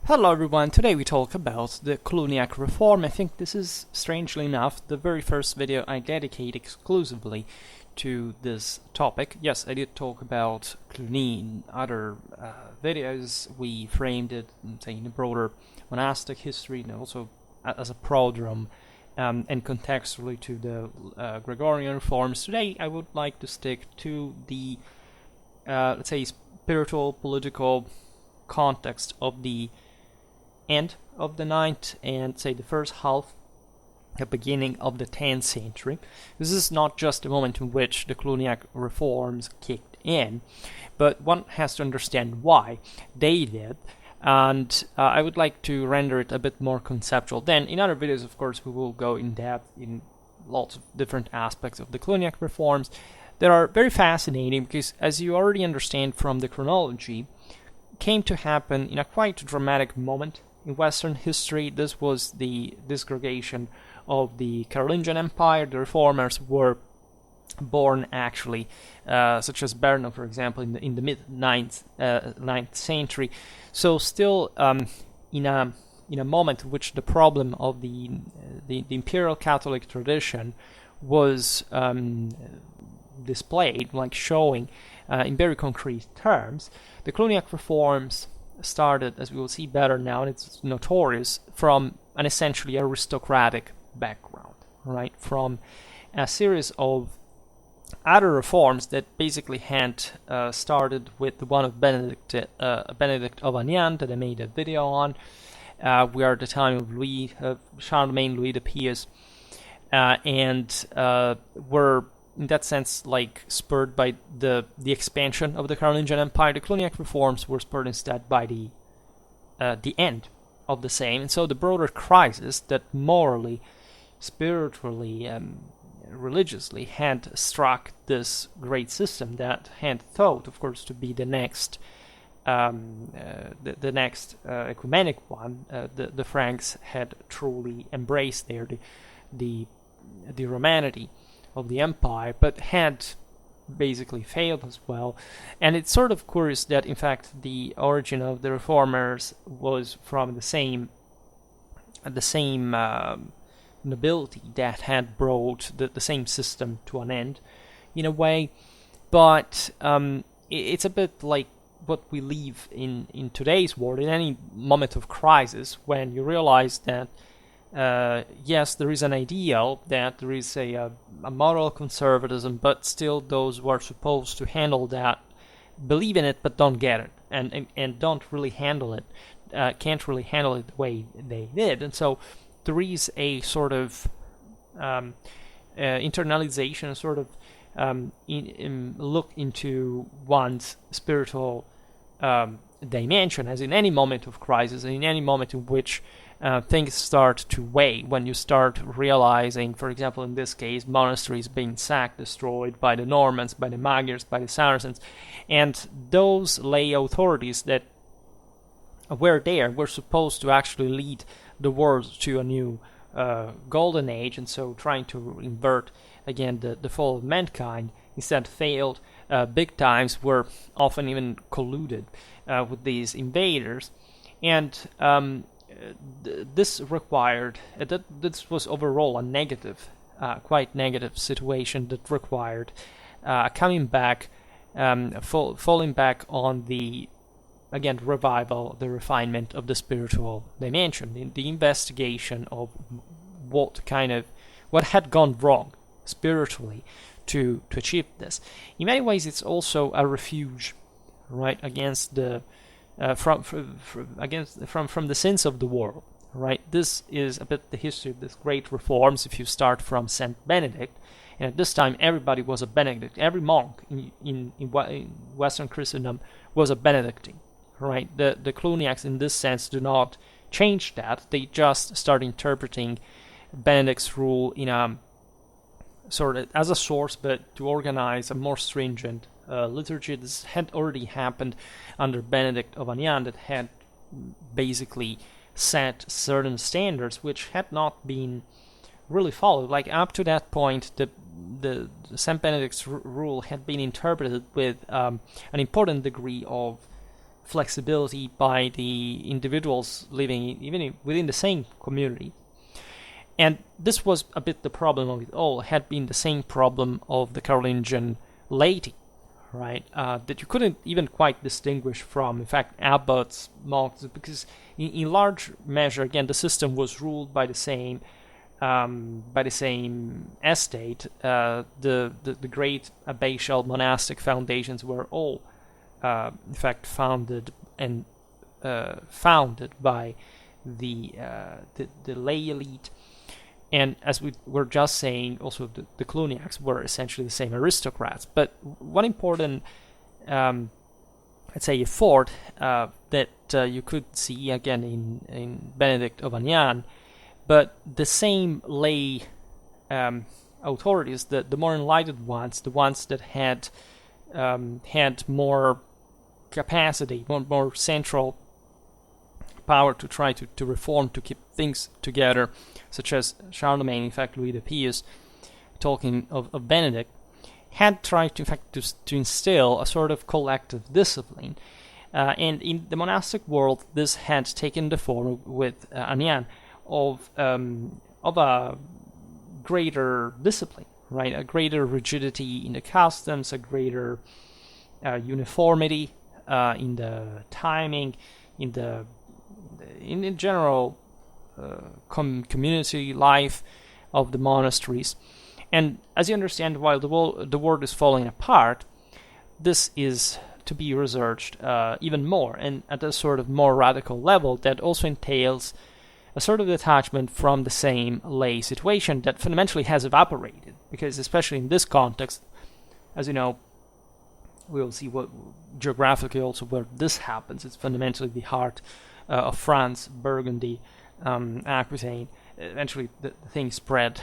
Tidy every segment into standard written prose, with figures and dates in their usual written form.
Hello everyone, today we talk about the Cluniac reform. I think this is, strangely enough, the very first video I dedicate exclusively to this topic. Yes, I did talk about Cluny in other videos. We framed it, say, in a broader monastic history and also as a prodrome and contextually to the Gregorian reforms. Today I would like to stick to the, let's say, spiritual, political context of the end of the 9th and say the first half, the beginning of the 10th century. This is not just the moment in which the Cluniac reforms kicked in, but one has to understand why they did, and I would like to render it a bit more conceptual. Then in other videos, of course, we will go in depth in lots of different aspects of the Cluniac reforms that are very fascinating because, as you already understand from the chronology, came to happen in a quite dramatic moment in Western history. This was the disgregation of the Carolingian Empire. The reformers were born actually, such as Berno, for example, in the mid 9th century. So still in a moment in which the problem of the imperial Catholic tradition was displayed, like showing in very concrete terms. The Cluniac reforms started, as we will see better now, and it's notorious, from an essentially aristocratic background, right? From a series of other reforms that basically had started with the one of Benedict of Aniane that I made a video on. We are at the time of Charlemagne, Louis the Pious, and were in that sense, like spurred by the expansion of the Carolingian Empire. The Cluniac reforms were spurred instead by the end of the same, and so the broader crisis that morally, spiritually, religiously had struck this great system that had thought, of course, to be the next ecumenic one. The Franks had truly embraced there the Romanity of the empire, but had basically failed as well. And it's sort of curious that in fact the origin of the reformers was from the same nobility that had brought the same system to an end in a way, but it's a bit like what we live in today's world, in any moment of crisis, when you realize that yes, there is an ideal, that there is a moral conservatism, but still those who are supposed to handle that believe in it but don't get it, and don't really handle it, can't really handle it the way they did. And so there is a sort of internalization, a sort of look into one's spiritual dimension, as in any moment of crisis, and in any moment in which things start to weigh, when you start realizing, for example, in this case, monasteries being sacked, destroyed by the Normans, by the Magyars, by the Saracens, and those lay authorities that were there were supposed to actually lead the world to a new golden age, and so trying to invert again the fall of mankind, instead failed big times, were often even colluded with these invaders, and this required, this was overall a negative, quite negative situation that required coming back, falling back on the, again, revival, the refinement of the spiritual dimension, the investigation of what had gone wrong spiritually to achieve this. In many ways, it's also a refuge, right, against the from the sins of the world, right? This is a bit the history of these great reforms. If you start from Saint Benedict, and at this time everybody was a Benedict. Every monk in Western Christendom was a Benedictine, right? The Cluniacs in this sense do not change that. They just start interpreting Benedict's rule in a sort of as a source, but to organize a more stringent liturgy. This had already happened under Benedict of Aniane, that had basically set certain standards which had not been really followed. Like up to that point, the Saint Benedict's rule had been interpreted with an important degree of flexibility by the individuals living even within the same community. And this was a bit the problem of it all. It had been the same problem of the Carolingian laity, right? That you couldn't even quite distinguish from, in fact, abbots, monks, because in large measure, again, the system was ruled by the same estate. The great abbatial monastic foundations were all, in fact, founded by the lay elite. And as we were just saying, also the Cluniacs were essentially the same aristocrats. But one important, let's say, effort that you could see again in Benedict of Aniane, but the same lay authorities, the more enlightened ones, the ones that had more capacity, more central power to try to reform, to keep things together, such as Charlemagne, in fact, Louis the Pious, talking of Benedict, had tried to, in fact, to instill a sort of collective discipline. And in the monastic world, this had taken the form with Aniane of a greater discipline, right? A greater rigidity in the customs, a greater uniformity in the timing, in general community life of the monasteries. And as you understand, while the world is falling apart, this is to be researched even more, and at a sort of more radical level that also entails a sort of detachment from the same lay situation that fundamentally has evaporated, because especially in this context, as you know, we'll see what geographically also where this happens. It's fundamentally the heart of France, Burgundy, Aquitaine. Eventually the thing spread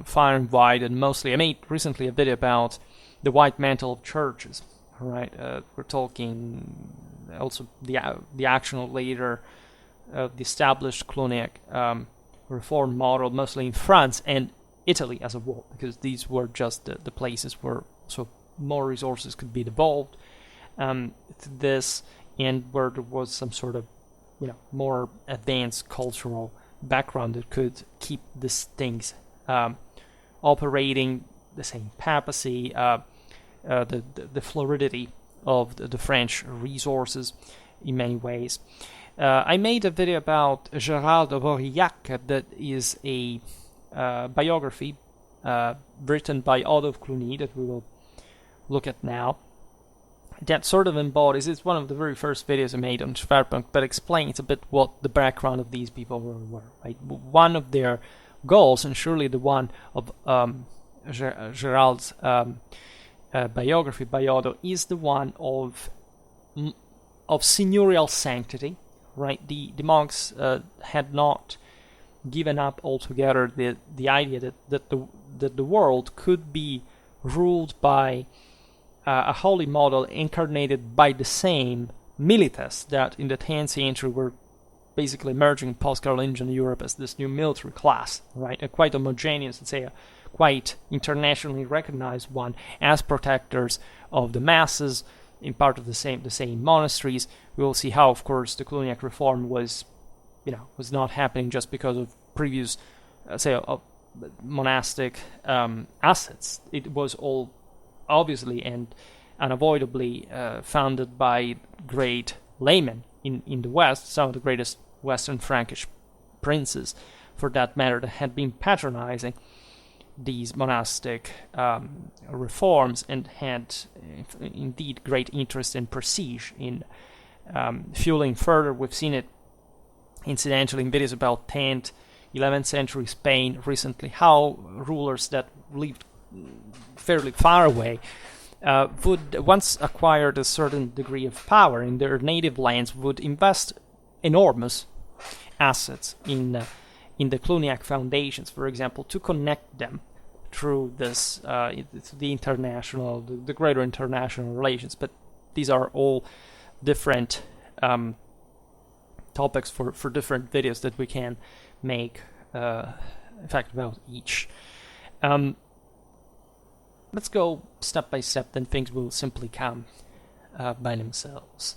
far and wide, and mostly I made recently a video about the white mantle of churches, right? We're talking also the actual later the established Cluniac reform model, mostly in France and Italy as a whole, because these were just the places where so more resources could be devolved to this, and where there was some sort of more advanced cultural background that could keep these things operating, the same papacy, the fluidity of the French resources in many ways. I made a video about Gérald of Aurillac that is a biography written by Otto of Cluny that we will look at now. That sort of embodies, it's one of the very first videos I made on Schwerpunkt, but explains a bit what the background of these people were, right? One of their goals, and surely the one of Gérald's biography by Otto, is the one of seigneurial sanctity, right? The monks had not given up altogether the idea that the world could be ruled by a holy model incarnated by the same milites that in the 10th century were basically emerging post-Carolingian Europe as this new military class, right? A quite homogeneous, let's say, a quite internationally recognized one as protectors of the masses in part of the same monasteries. We will see how, of course, the Cluniac reform was not happening just because of previous, monastic assets. It was all obviously and unavoidably founded by great laymen in the West, some of the greatest Western Frankish princes, for that matter, that had been patronizing these monastic reforms and had indeed great interest and prestige in fueling further. We've seen it incidentally in videos about 10th, 11th century Spain recently, how rulers that lived fairly far away would, once acquired a certain degree of power in their native lands, would invest enormous assets in the Cluniac foundations, for example, to connect them through this the greater international relations. But these are all different topics for different videos that we can make, in fact, about each. Let's go step by step, then things will simply come by themselves.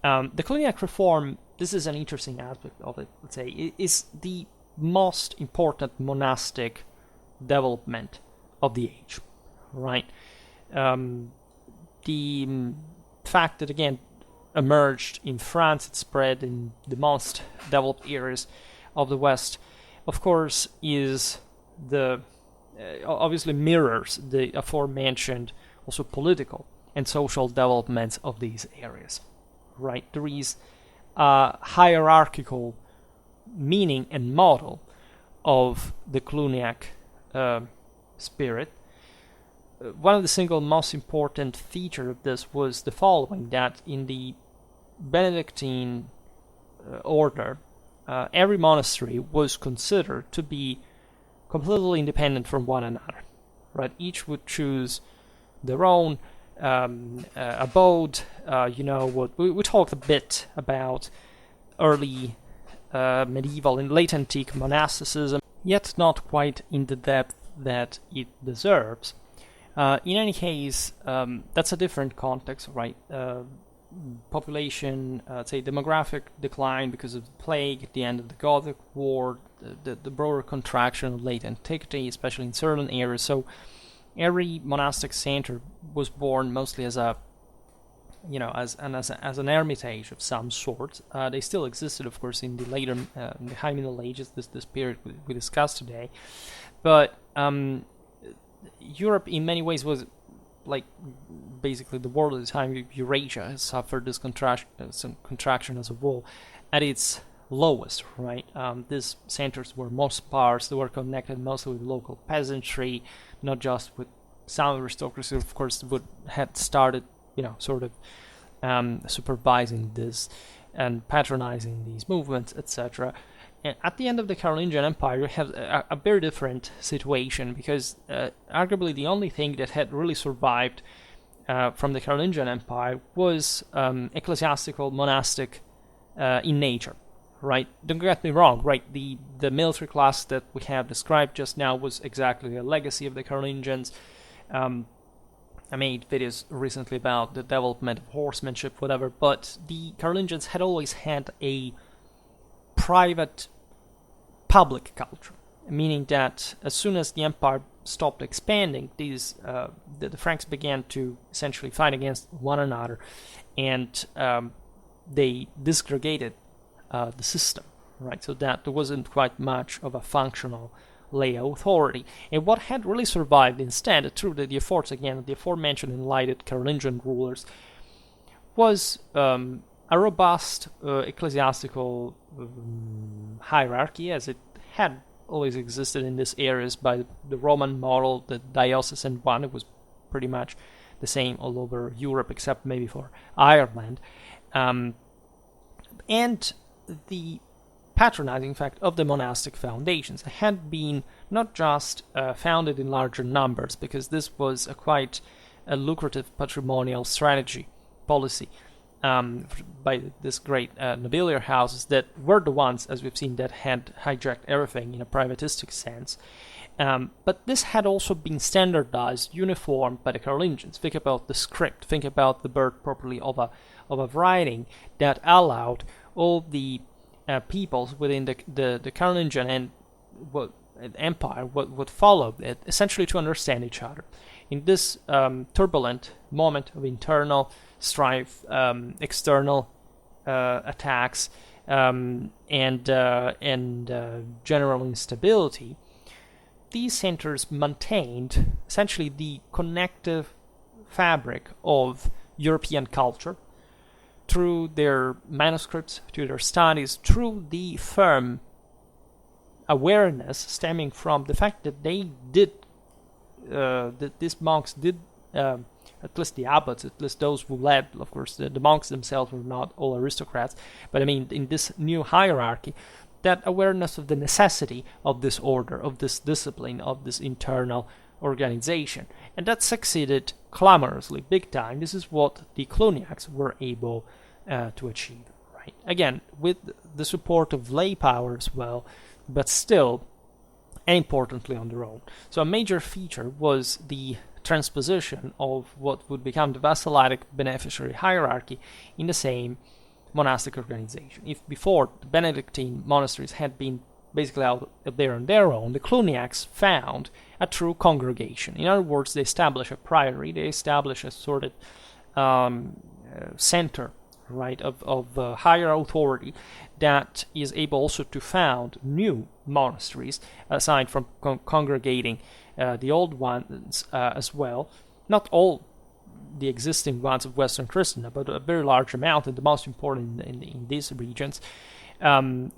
The Cluniac reform, this is an interesting aspect of it, let's say, is the most important monastic development of the age, right? The fact that, again, emerged in France, it spread in the most developed areas of the West, of course, is the obviously mirrors the aforementioned also political and social developments of these areas, right? There is a hierarchical meaning and model of the Cluniac spirit. One of the single most important feature of this was the following, that in the Benedictine order, every monastery was considered to be completely independent from one another, right? Each would choose their own abode. What we talked a bit about early medieval and late antique monasticism, yet not quite in the depth that it deserves. In any case, that's a different context, right? Population, say demographic decline because of the plague, the end of the Gothic War, the broader contraction of late antiquity, especially in certain areas. So every monastic center was born mostly as a, as an hermitage of some sort. They still existed, of course, in the later, in the High Middle Ages, this period we discussed today. But Europe, in many ways, was like basically the world at the time. Eurasia has suffered this contraction as a whole at its lowest, right? These centers were most sparse. They were connected mostly with local peasantry, not just with some aristocracy, of course, had started, sort of supervising this and patronizing these movements, etc. At the end of the Carolingian Empire, you have a very different situation, because arguably the only thing that had really survived from the Carolingian Empire was ecclesiastical, monastic in nature, right? Don't get me wrong, right? The military class that we have described just now was exactly a legacy of the Carolingians. I made videos recently about the development of horsemanship, whatever, but the Carolingians had always had a private public culture, meaning that as soon as the empire stopped expanding, the Franks began to essentially fight against one another, and they disgregated the system, right? So that there wasn't quite much of a functional lay authority. And what had really survived instead, through the efforts, again, the aforementioned enlightened Carolingian rulers, was a robust ecclesiastical hierarchy, as it had always existed in these areas by the Roman model. The diocesan one, it was pretty much the same all over Europe, except maybe for Ireland. And the patronizing fact of the monastic foundations had been not just founded in larger numbers, because this was quite a lucrative patrimonial strategy policy by this great nobiliar houses that were the ones, as we've seen, that had hijacked everything in a privatistic sense. But this had also been standardized, uniformed by the Carolingians. Think about the script, think about the birth properly of a writing that allowed all the peoples within the Carolingian and empire would follow it, essentially to understand each other. In this turbulent moment of internal strife, external attacks, and general instability, these centers maintained essentially the connective fabric of European culture through their manuscripts, through their studies, through the firm awareness stemming from the fact that they did, that these monks did, at least the abbots, at least those who led, of course, the monks themselves were not all aristocrats, but I mean, in this new hierarchy, that awareness of the necessity of this order, of this discipline, of this internal organization. And that succeeded clamorously, big time. This is what the Cluniacs were able to achieve, right? Again, with the support of lay power as well, but still, and importantly, on their own. So a major feature was the transposition of what would become the vassalitic beneficiary hierarchy in the same monastic organization. If before the Benedictine monasteries had been basically out there on their own, the Cluniacs found a true congregation. In other words, they establish a priory, they establish a sort of center, right, of higher authority that is able also to found new monasteries, aside from congregating the old ones as well. Not all the existing ones of Western Christendom, but a very large amount, and the most important in these regions, to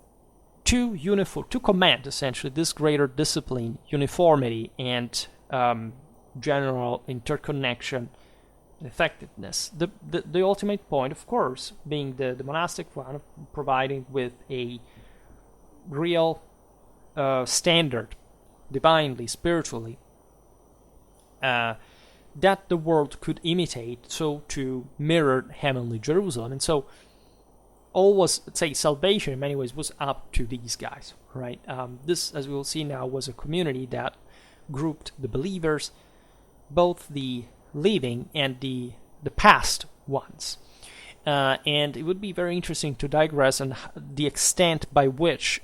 command essentially this greater discipline, uniformity, and general interconnection effectiveness. The ultimate point, of course, being the monastic one, of providing with a real standard, divinely, spiritually, that the world could imitate, so to mirror heavenly Jerusalem. And so all was, let's say, salvation in many ways was up to these guys, right? This, as we will see now, was a community that grouped the believers, both the living and the past ones. And it would be very interesting to digress on the extent by which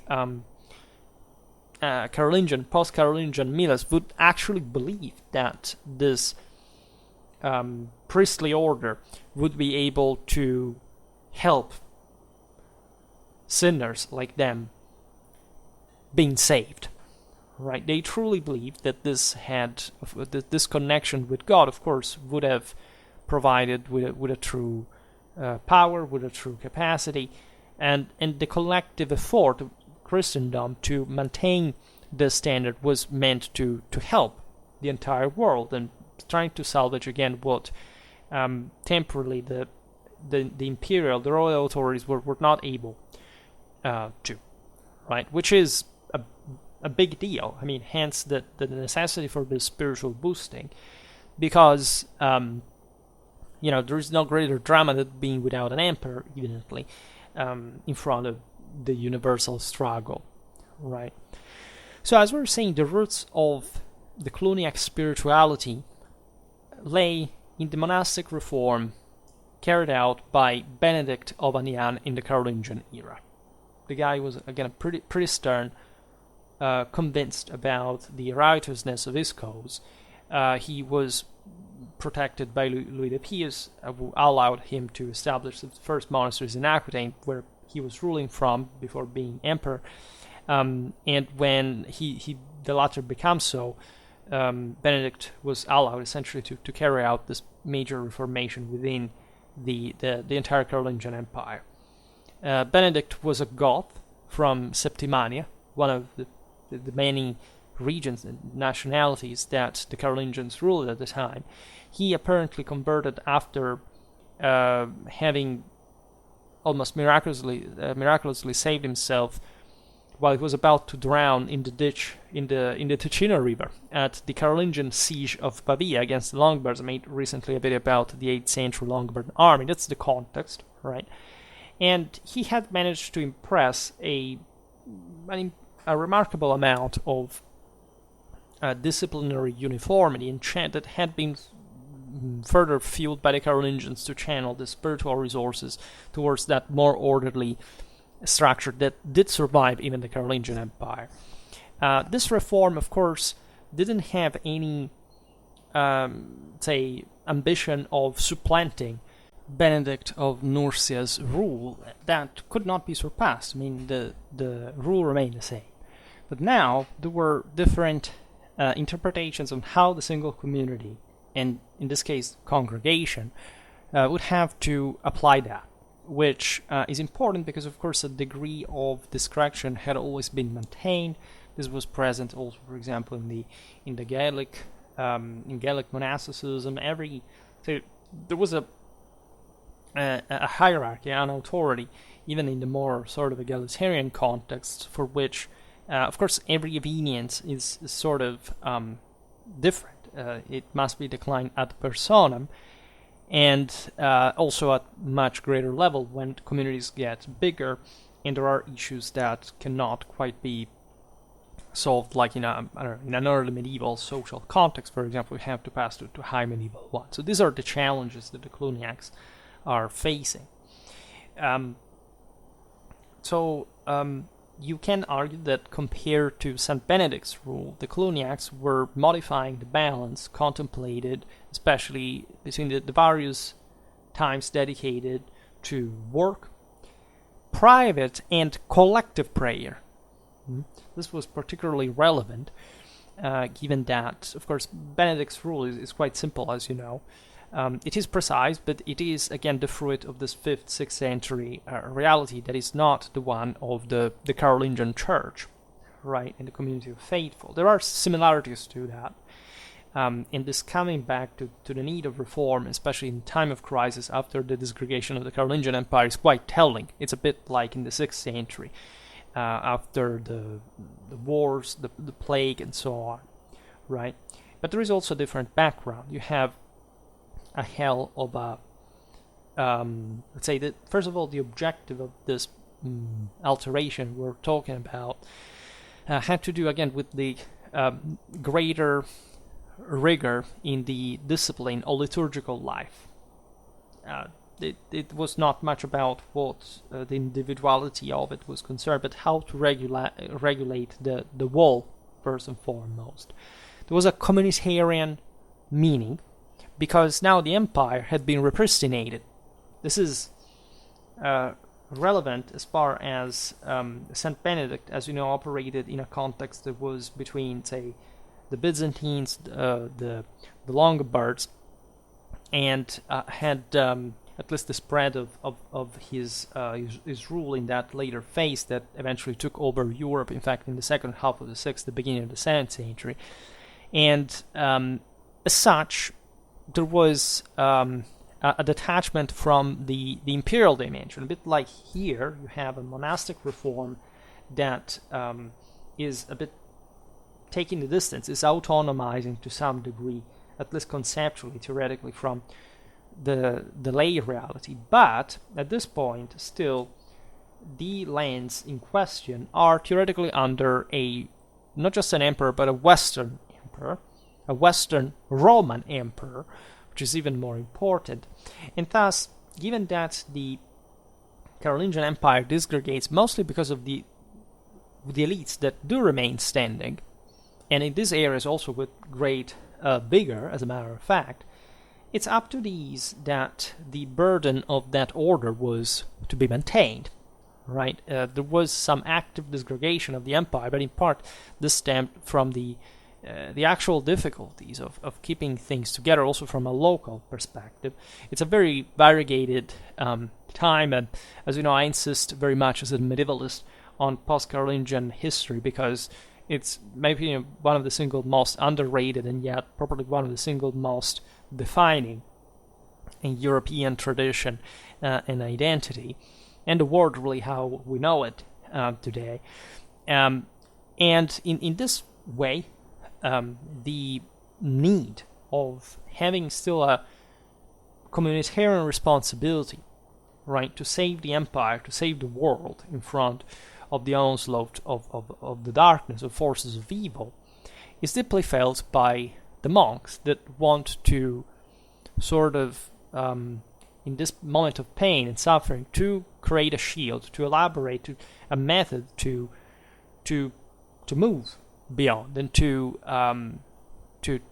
Carolingian, post-Carolingian Milas would actually believe that this priestly order would be able to help sinners like them being saved, right? They truly believed that this connection with God, of course, would have provided with a true power, with a true capacity, and the collective effort of Christendom to maintain this standard was meant to help the entire world and trying to salvage again what temporarily the royal authorities were not able to, right? Which is a big deal. I mean, hence the necessity for this spiritual boosting, because there is no greater drama than being without an emperor, evidently, in front of the universal struggle, right? So as we were saying, the roots of the Cluniac spirituality lay in the monastic reform carried out by Benedict of Aniane in the Carolingian era. The guy was, again, pretty stern, convinced about the righteousness of his cause. He was protected by Louis the Pious, who allowed him to establish the first monasteries in Aquitaine, where he was ruling from before being emperor. And when the latter becomes so, Benedict was allowed essentially to carry out this major reformation within the entire Carolingian Empire. Benedict was a Goth from Septimania, one of the many regions and nationalities that the Carolingians ruled at the time. He apparently converted after having almost miraculously saved himself while he was about to drown in the ditch in the Ticino River at the Carolingian siege of Pavia against the Longobards. I made recently a video about the 8th century Lombard army. That's the context, right? And he had managed to impress a remarkable amount of disciplinary uniformity and that had been further fueled by the Carolingians to channel the spiritual resources towards that more orderly structure that did survive even the Carolingian Empire. This reform, of course, didn't have any, ambition of supplanting Benedict of Nursia's rule. That could not be surpassed. I mean, the rule remained the same. But now there were different interpretations on how the single community, and in this case congregation, would have to apply that, which is important because, of course, a degree of discretion had always been maintained. This was present also, for example, in the Gaelic monasticism. There was a hierarchy, an authority, even in the more sort of egalitarian context, for which, of course, every obedience is sort of different. It must be declined ad personam, and also at much greater level when communities get bigger and there are issues that cannot quite be solved, like in an early medieval social context, for example. We have to pass to high medieval one. So these are the challenges that the Cluniacs are facing. So you can argue that compared to St. Benedict's rule, the Cluniacs were modifying the balance contemplated, especially between the various times dedicated to work, private, and collective prayer. This was particularly relevant, given that, of course, Benedict's rule is quite simple, as you know. It is precise, but it is, again, the fruit of this 5th, 6th century reality that is not the one of the Carolingian Church, right, in the community of faithful. There are similarities to that. And this coming back to the need of reform, especially in time of crisis after the disgregation of the Carolingian Empire, is quite telling. It's a bit like in the 6th century, after the wars, the plague, and so on, right? But there is also a different background. You have a hell of a, let's say that, first of all, the objective of this alteration we're talking about had to do, again, with the greater rigor in the discipline of liturgical life. It was not much about what the individuality of it was concerned, but how to regulate the whole, first and foremost. There was a communitarian meaning, because now the empire had been repristinated. This is relevant as far as St. Benedict, as you know, operated in a context that was between, say, the Byzantines, the Longobards, and had at least the spread of his rule in that later phase that eventually took over Europe, in fact, in the second half of the 6th, the beginning of the 7th century. And as such, there was a detachment from the imperial dimension. A bit like here, you have a monastic reform that is a bit taking the distance, is autonomizing to some degree, at least conceptually, theoretically, from the lay reality. But at this point, still, the lands in question are theoretically under not just an emperor, but a Western emperor, a Western Roman emperor, which is even more important. And thus, given that the Carolingian Empire disgregates mostly because of the elites that do remain standing, and in these areas also with great vigor, as a matter of fact, it's up to these that the burden of that order was to be maintained, right? There was some active disgregation of the empire, but in part this stemmed from the actual difficulties of keeping things together, also from a local perspective. It's a very variegated time, and as you know, I insist very much as a medievalist on post-Carolingian history, because it's maybe one of the single most underrated and yet probably one of the single most defining in European tradition and identity, and the world really how we know it today. And in this way, the need of having still a communitarian responsibility, right, to save the empire, to save the world in front of the onslaught of the darkness, of forces of evil, is deeply felt by the monks that want to sort of, in this moment of pain and suffering, to create a shield, to elaborate a method to move beyond and to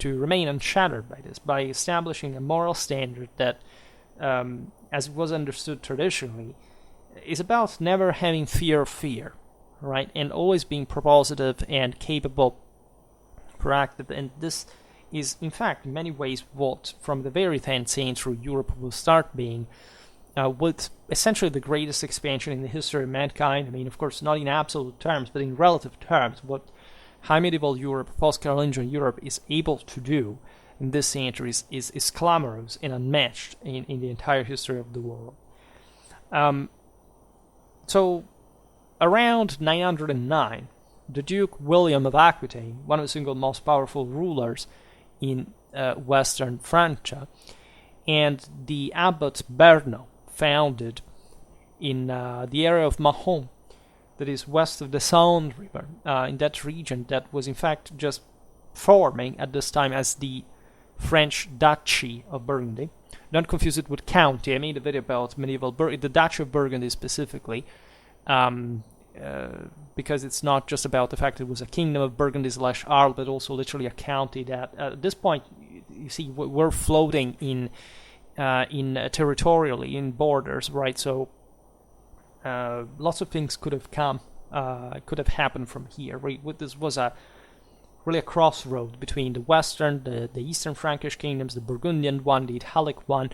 remain unshattered by this, by establishing a moral standard that, as it was understood traditionally, is about never having fear of fear, right, and always being propositive and capable, proactive. And this is, in fact, in many ways what, from the very 10th century, Europe will start being, with essentially the greatest expansion in the history of mankind. I mean, of course, not in absolute terms, but in relative terms, what high medieval Europe, post-Carolingian Europe is able to do in this century is clamorous and unmatched in the entire history of the world. So, around 909, the Duke William of Aquitaine, one of the single most powerful rulers in western Francia, and the abbot Berno, founded in the area of Mahon, that is west of the Saône River, in that region that was in fact just forming at this time as the French Duchy of Burgundy. Don't confuse it with county. I made a video about medieval the Duchy of Burgundy specifically, because it's not just about the fact it was a kingdom of Burgundy/Arles, but also literally a county that at this point, you see, we're floating in territorially in borders, right? So lots of things could have happened from here. This was really a crossroad between the western, the eastern Frankish kingdoms, the Burgundian one, the Italic one,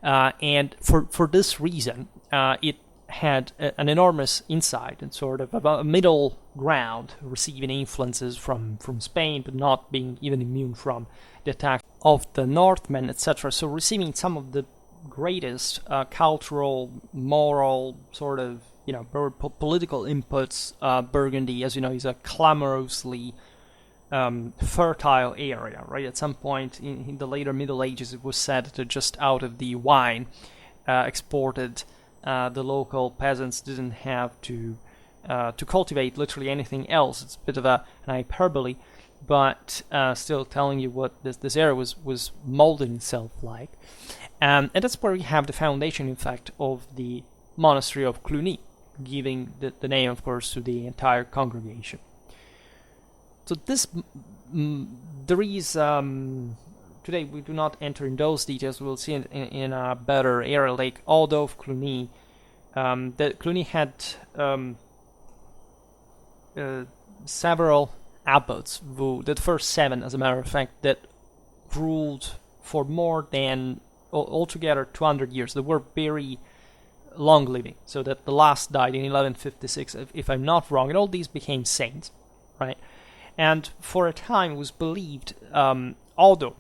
and for this reason, it had an enormous insight and sort of a middle ground, receiving influences from Spain, but not being even immune from the attack of the Northmen, etc. So receiving some of the greatest cultural, moral, sort of, political inputs. Burgundy, as you know, is a clamorously fertile area, right? At some point in the later Middle Ages, it was said that just out of the wine exported, the local peasants didn't have to cultivate literally anything else. It's a bit of an hyperbole, but still telling you what this area was molding itself like. And that's where we have the foundation, in fact, of the monastery of Cluny, giving the name, of course, to the entire congregation. So there is, today we do not enter in those details. We'll see in a better area, like although of Cluny, that Cluny had several abbots, the first 7, as a matter of fact, that ruled for more than altogether 200 years. They were very long living, so that the last died in 1156, if I'm not wrong, and all these became saints, right? And for a time it was believed, although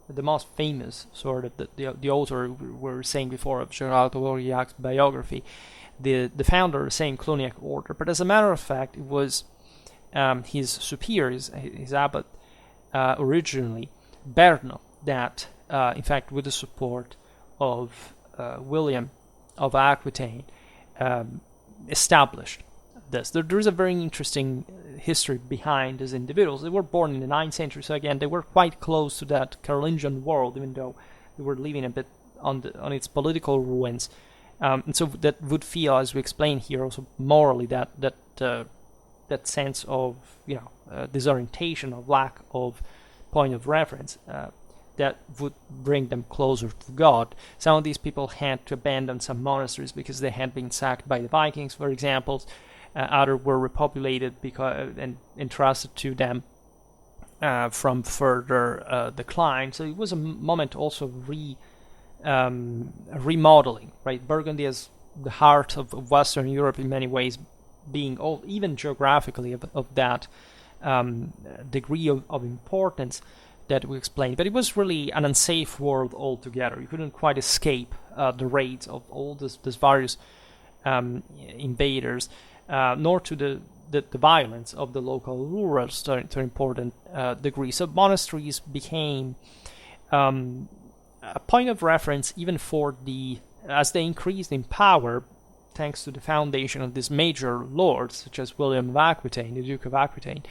the most famous, sort of the author we were saying before of Gerald of Aurillac's biography, the founder of the same Cluniac order, but as a matter of fact, it was his superior, his abbot, originally, Berno, that in fact, with the support of William of Aquitaine, established this. There is a very interesting history behind these individuals. They were born in the 9th century, so again, they were quite close to that Carolingian world, even though they were living a bit on its political ruins. And so that would feel, as we explain here, also morally, that sense of disorientation, of lack of point of reference, that would bring them closer to God. Some of these people had to abandon some monasteries because they had been sacked by the Vikings, for example. Others were repopulated and entrusted to them from further decline. So it was a moment also of remodeling, right? Burgundy is the heart of Western Europe in many ways, being even geographically of that degree of importance that we explained. But it was really an unsafe world altogether. You couldn't quite escape the raids of all these various invaders, nor to the violence of the local rulers to an important degree. So monasteries became a point of reference even for as they increased in power, thanks to the foundation of these major lords, such as William of Aquitaine, the Duke of Aquitaine,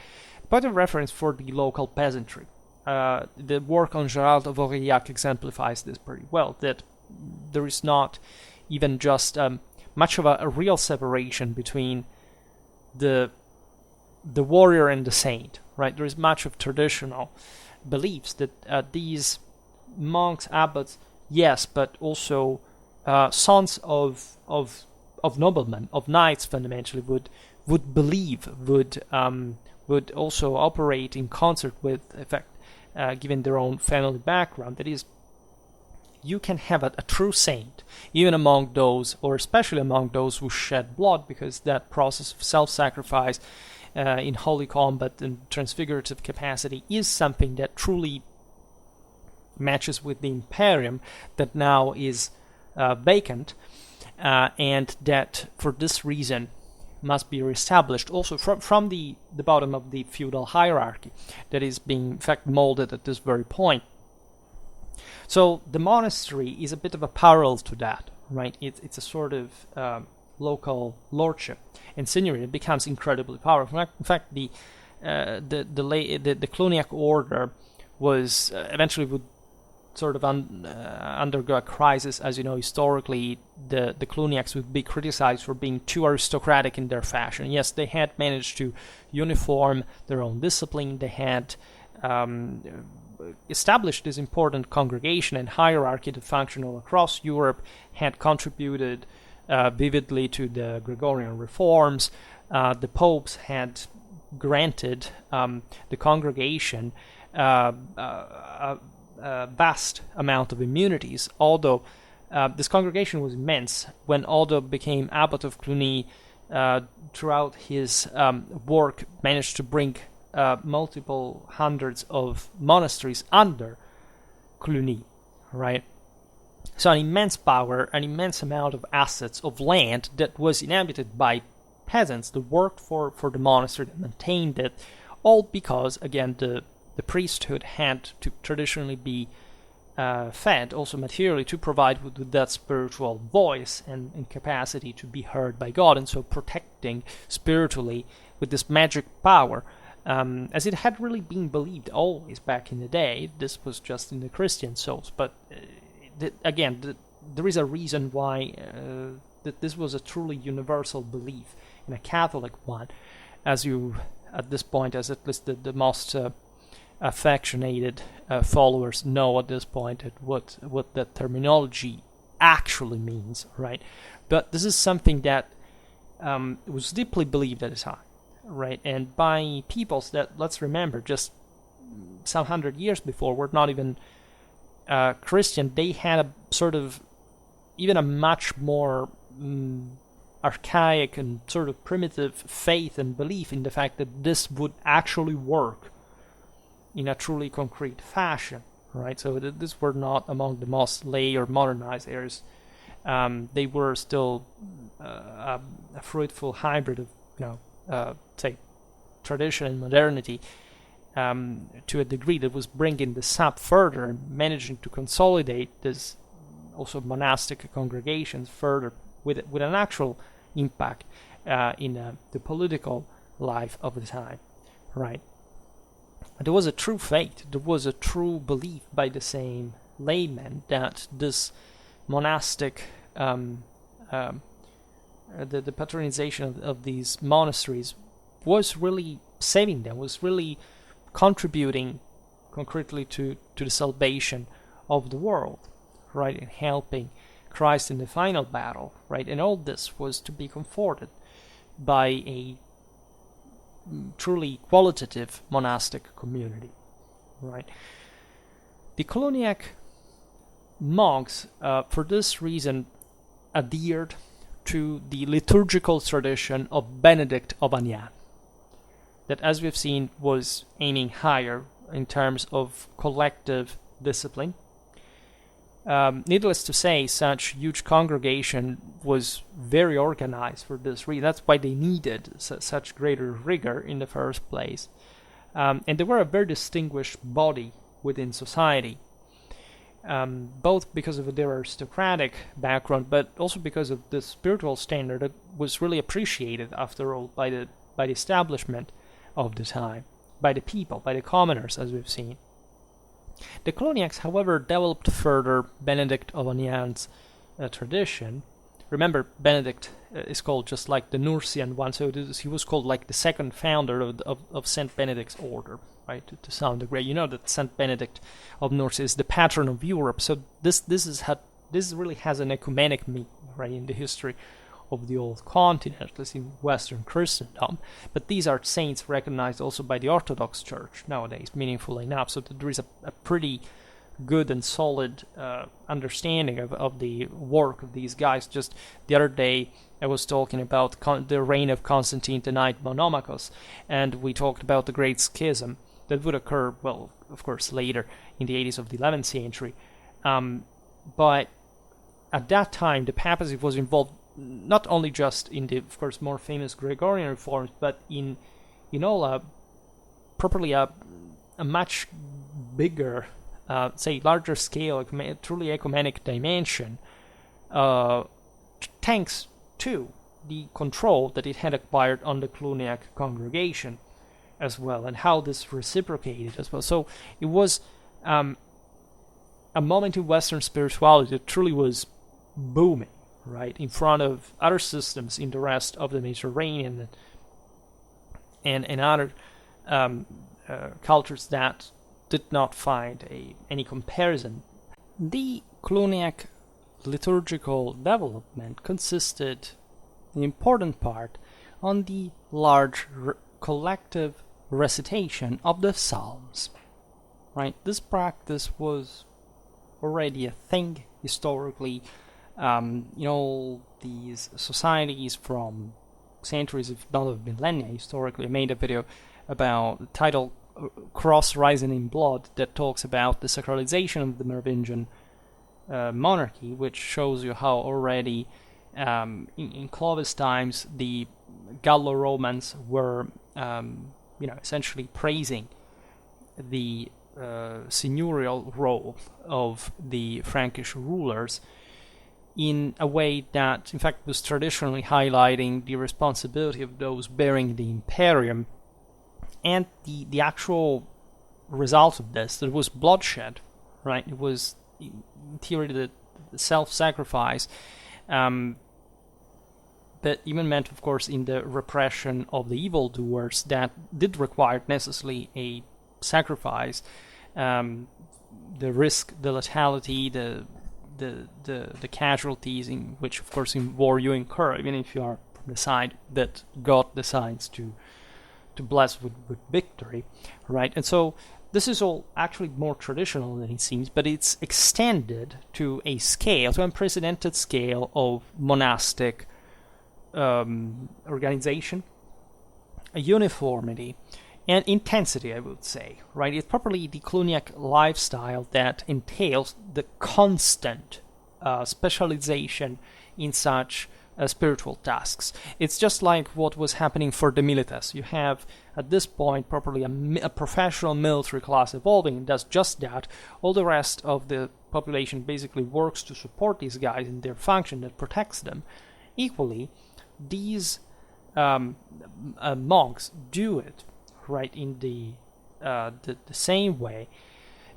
point of reference for the local peasantry. The work on Gerald of Aurillac exemplifies this pretty well, that there is not even just much of a real separation between the warrior and the saint, right? There is much of traditional beliefs that these monks, abbots, yes, but also sons of noblemen, of knights, fundamentally would believe, would also operate in concert with, in fact, given their own family background. That is, you can have a true saint, even among those, or especially among those who shed blood, because that process of self-sacrifice in holy combat and transfigurative capacity is something that truly matches with the imperium that now is vacant, and that for this reason must be reestablished also from the bottom of the feudal hierarchy that is being, in fact, molded at this very point. So the monastery is a bit of a parallel to that, right? It's a sort of local lordship and seigneury. It becomes incredibly powerful. In fact, the Cluniac order was eventually would sort of undergo a crisis. As you know, historically, the Cluniacs would be criticized for being too aristocratic in their fashion. Yes, they had managed to uniform their own discipline. They had established this important congregation and hierarchy that functioned all across Europe, had contributed vividly to the Gregorian reforms. The popes had granted the congregation a vast amount of immunities, although this congregation was immense. When Aldo became abbot of Cluny, throughout his work managed to bring multiple hundreds of monasteries under Cluny, right? So an immense power, an immense amount of assets, of land that was inhabited by peasants that worked for the monastery, that maintained it, all because, again, the priesthood had to traditionally be fed, also materially, to provide with that spiritual voice and capacity to be heard by God, and so protecting spiritually with this magic power, as it had really been believed always back in the day. This was just in the Christian souls, but there is a reason why that this was a truly universal belief and a Catholic one, as you, at this point, as at least the most affectionated followers know at this point, at what that terminology actually means, right? But this is something that was deeply believed at the time, right? And by peoples that, let's remember, just some 100 years before were not even Christian. They had a sort of even a much more archaic and sort of primitive faith and belief in the fact that this would actually work in a truly concrete fashion, right? So these were not among the most lay or modernized areas. They were still a fruitful hybrid of, say, tradition and modernity, to a degree that was bringing this up further and managing to consolidate this also monastic congregations further with an actual impact in the political life of the time, right? There was a true faith, there was a true belief by the same laymen that this monastic, the patronization of these monasteries was really saving them, was really contributing concretely to the salvation of the world, right, and helping Christ in the final battle, right? And all this was to be comforted by a truly qualitative monastic community, right? The Cluniac monks, for this reason, adhered to the liturgical tradition of Benedict of Agnan, that, as we've seen, was aiming higher in terms of collective discipline. Needless to say, such huge congregation was very organized for this reason. That's why they needed such greater rigor in the first place. And they were a very distinguished body within society, both because of their aristocratic background, but also because of the spiritual standard that was really appreciated, after all, by the establishment of the time, by the people, by the commoners, as we've seen. The Cluniacs, however, developed further Benedict of Agnan's tradition. Remember, Benedict is called just like the Nursian one, so he was called like the second founder of Saint Benedict's order, right? To sound great, you know that Saint Benedict of Nursia is the patron of Europe. So this really has an ecumenic meaning, right, in the history of the old continent, at least in Western Christendom. But these are saints recognized also by the Orthodox Church nowadays, meaningfully enough, so that there is a pretty good and solid understanding of the work of these guys. Just the other day, I was talking about the reign of Constantine the Ninth Monomachos, and we talked about the Great Schism that would occur, well, of course, later in the 80s of the 11th century. But at that time, the papacy was involved not only just in the, of course, more famous Gregorian reforms, but in all properly a much bigger, say, larger scale, truly ecumenic dimension, thanks to the control that it had acquired on the Cluniac congregation as well, and how this reciprocated as well. So it was a a moment in Western spirituality that truly was booming, right, in front of other systems in the rest of the Mediterranean and other cultures that did not find any comparison. The Cluniac liturgical development consisted, in important part, on the large collective recitation of the Psalms. Right, this practice was already a thing historically. These societies from centuries, if not millennia, historically. I made a video about the title Cross Rising in Blood that talks about the sacralization of the Merovingian monarchy, which shows you how already in Clovis times the Gallo-Romans were essentially praising the seigneurial role of the Frankish rulers in a way that, in fact, was traditionally highlighting the responsibility of those bearing the imperium, and the actual result of this, that was bloodshed, right? It was, in theory, the self-sacrifice, that even meant, of course, in the repression of the evildoers, that did require necessarily a sacrifice, the risk, the lethality, the casualties, in which, of course, in war you incur, even if you are from the side that God decides to bless with victory, right? And so this is all actually more traditional than it seems, but it's extended to a scale, to an unprecedented scale of monastic organization, a uniformity, and intensity, I would say, right? It's properly the Cluniac lifestyle that entails the constant specialization in such spiritual tasks. It's just like what was happening for the milites. You have, at this point, properly a professional military class evolving and does just that. All the rest of the population basically works to support these guys in their function that protects them. Equally, these monks do it, right, in the same way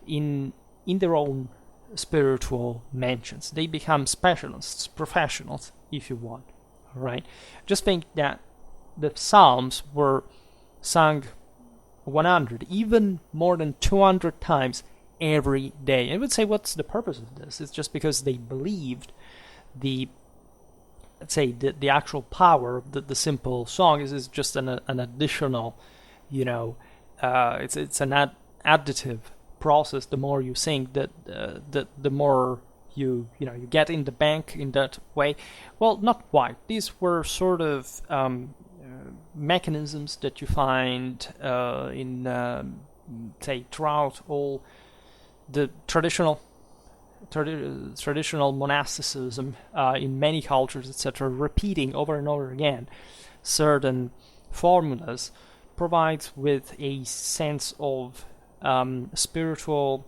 in their own spiritual mansions. They become specialists, professionals, if you want, right? Just think that the Psalms were sung 100, even more than 200 times every day. I would say, what's the purpose of this? It's just because they believed the actual power of the simple song is just an additional, it's an additive process. The more you sing, the more you get in the bank in that way. Well, not quite. These were sort of mechanisms that you find in throughout all the traditional monasticism in many cultures, etc., repeating over and over again certain formulas, provides with a sense of spiritual,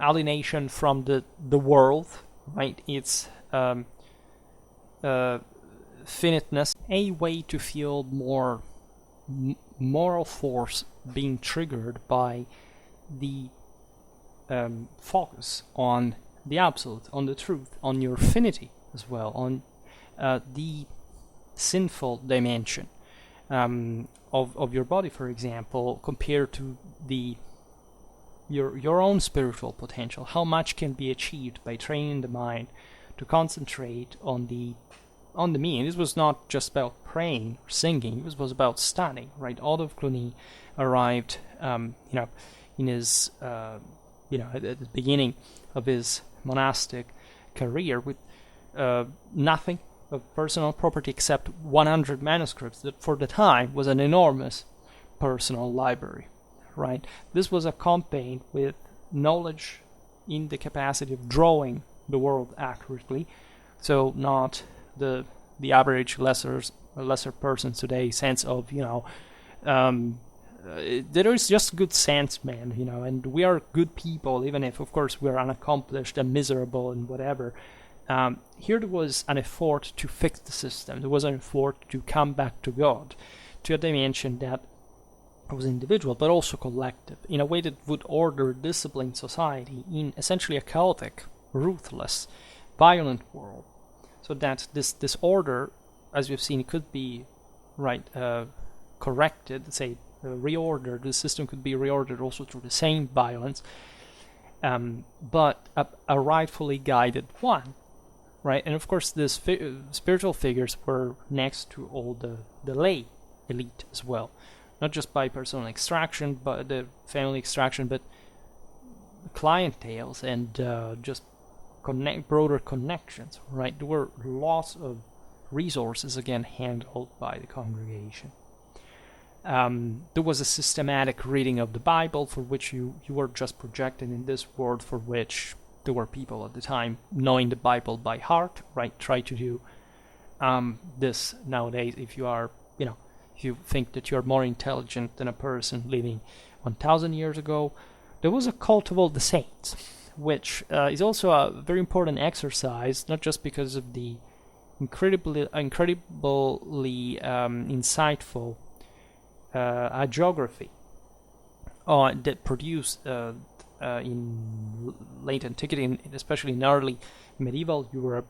alienation from the world, right? It's finiteness, a way to feel more moral force being triggered by the focus on the absolute, on the truth, on your finity as well, on the sinful dimension of your body, for example, compared to your own spiritual potential. How much can be achieved by training the mind to concentrate on the meaning. This was not just about praying or singing. It was about studying, right? Otto of Cluny arrived, in his, at the beginning of his monastic career with nothing of personal property except 100 manuscripts. That for the time was an enormous personal library, right? This was accompanied with knowledge in the capacity of drawing the world accurately, so not the average lesser person today sense of there is just good sense, man, and we are good people, even if of course we are unaccomplished and miserable and whatever. Here there was an effort to fix the system. There was an effort to come back to God, to a dimension that was individual, but also collective, in a way that would order disciplined society in essentially a chaotic, ruthless, violent world. So that this order, as we've seen, could be corrected, say reordered. The system could be reordered also through the same violence, but a rightfully guided one, right? And of course, these spiritual figures were next to all the lay elite as well, not just by personal extraction, but the family extraction, but clientels and just broader connections, right? There were lots of resources again handled by the congregation. There was a systematic reading of the Bible, for which you were just projected in this world, for which there were people at the time knowing the Bible by heart, right? Try to do this nowadays if you are, if you think that you're more intelligent than a person living 1,000 years ago. There was a cult of all the saints, which is also a very important exercise, not just because of the incredibly insightful hagiography that produced in late antiquity, and especially in early medieval Europe.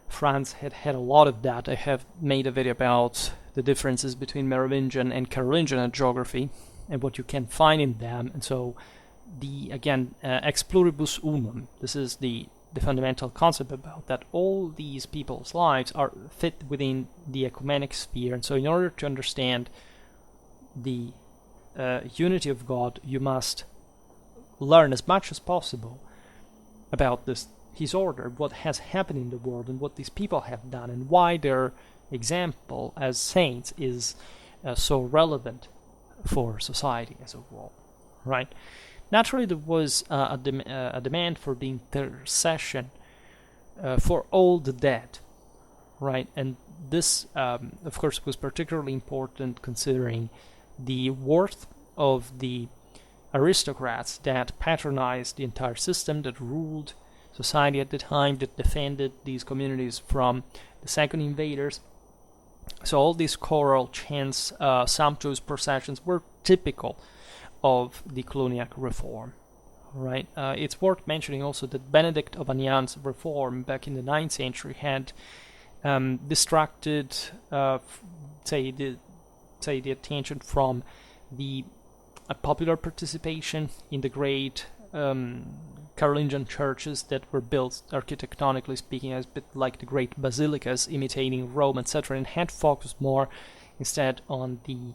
France had a lot of that. I have made a video about the differences between Merovingian and Carolingian hagiography and what you can find in them. And so ex pluribus unum, this is the fundamental concept about that all these people's lives are fit within the ecumenic sphere. And so in order to understand the unity of God, you must learn as much as possible about his order, what has happened in the world, and what these people have done, and why their example as saints is so relevant for society as a whole, right? Naturally, there was a demand for the intercession for all the dead, right? And this, of course, was particularly important considering the worth of the aristocrats that patronized the entire system, that ruled society at the time, that defended these communities from the second invaders. So all these choral chants, sumptuous processions were typical of the Cluniac reform, right? It's worth mentioning also that Benedict of Anian's reform back in the 9th century had distracted, the attention from the popular participation in the great Carolingian churches that were built, architectonically speaking, as a bit like the great basilicas imitating Rome, etc., and had focused more instead on the